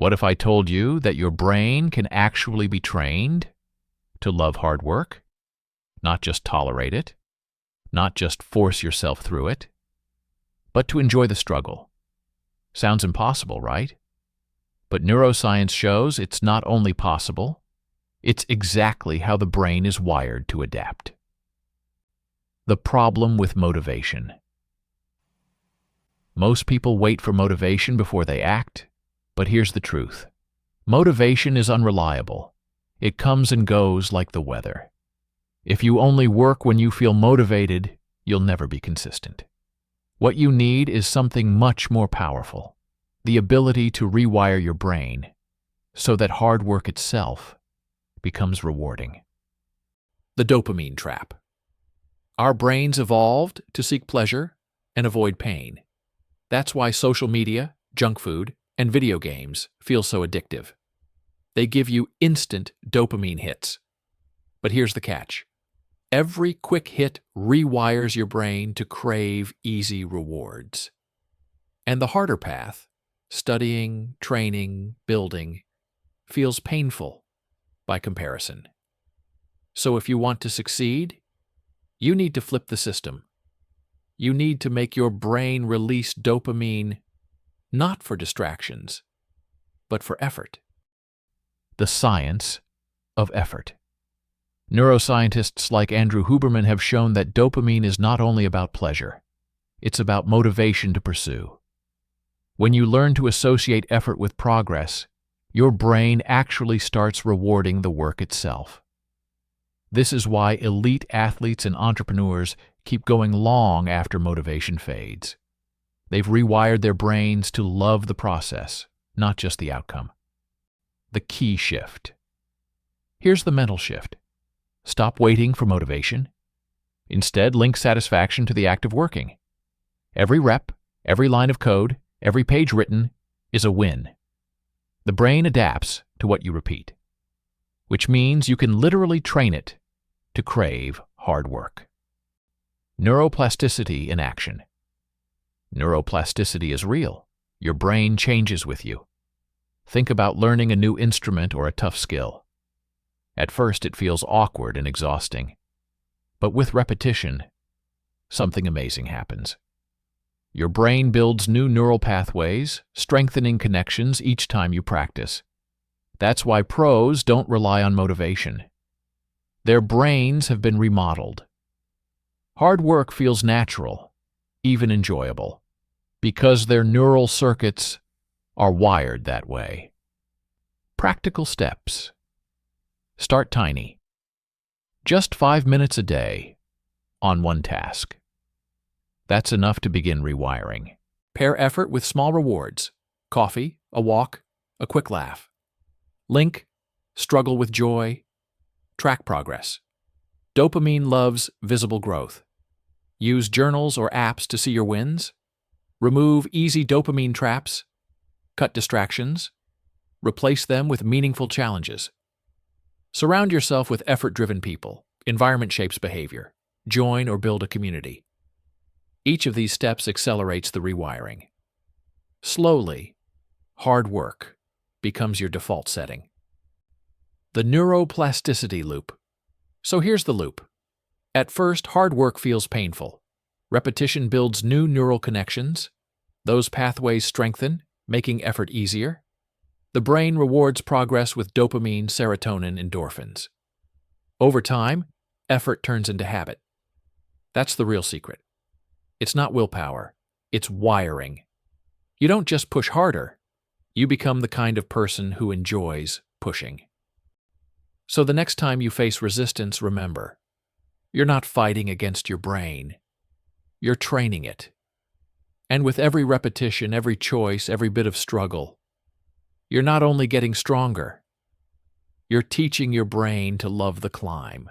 What if I told you that your brain can actually be trained to love hard work, not just tolerate it, not just force yourself through it, but to enjoy the struggle? Sounds impossible, right? But neuroscience shows it's not only possible, it's exactly how the brain is wired to adapt. The problem with motivation. Most people wait for motivation before they act, but here's the truth. Motivation is unreliable. It comes and goes like the weather. If you only work when you feel motivated, you'll never be consistent. What you need is something much more powerful, the ability to rewire your brain so that hard work itself becomes rewarding. The dopamine trap. Our brains evolved to seek pleasure and avoid pain. That's why social media, junk food, and video games feel so addictive. They give you instant dopamine hits. But here's the catch. Every quick hit rewires your brain to crave easy rewards. And the harder path, studying, training, building, feels painful by comparison. So if you want to succeed, you need to flip the system. You need to make your brain release dopamine not for distractions, but for effort. The science of effort. Neuroscientists like Andrew Huberman have shown that dopamine is not only about pleasure, it's about motivation to pursue. When you learn to associate effort with progress, your brain actually starts rewarding the work itself. This is why elite athletes and entrepreneurs keep going long after motivation fades. They've rewired their brains to love the process, not just the outcome. The key shift. Here's the mental shift. Stop waiting for motivation. Instead, link satisfaction to the act of working. Every rep, every line of code, every page written is a win. The brain adapts to what you repeat, which means you can literally train it to crave hard work. Neuroplasticity in action. Neuroplasticity is real. Your brain changes with you. Think about learning a new instrument or a tough skill. At first, it feels awkward and exhausting. But with repetition, something amazing happens. Your brain builds new neural pathways, strengthening connections each time you practice. That's why pros don't rely on motivation. Their brains have been remodeled. Hard work feels natural, even enjoyable, because their neural circuits are wired that way. Practical steps. Start tiny. Just 5 minutes a day on one task. That's enough to begin rewiring. Pair effort with small rewards. Coffee, a walk, a quick laugh. Link, struggle with joy. Track progress. Dopamine loves visible growth. Use journals or apps to see your wins. Remove easy dopamine traps. Cut distractions. Replace them with meaningful challenges. Surround yourself with effort-driven people. Environment shapes behavior. Join or build a community. Each of these steps accelerates the rewiring. Slowly, hard work becomes your default setting. The Neuroplasticity Loop. So here's the loop. At first, hard work feels painful. Repetition builds new neural connections. Those pathways strengthen, making effort easier. The brain rewards progress with dopamine, serotonin, endorphins. Over time, effort turns into habit. That's the real secret. It's not willpower, it's wiring. You don't just push harder, you become the kind of person who enjoys pushing. So the next time you face resistance, remember, you're not fighting against your brain, you're training it. And with every repetition, every choice, every bit of struggle, you're not only getting stronger, you're teaching your brain to love the climb.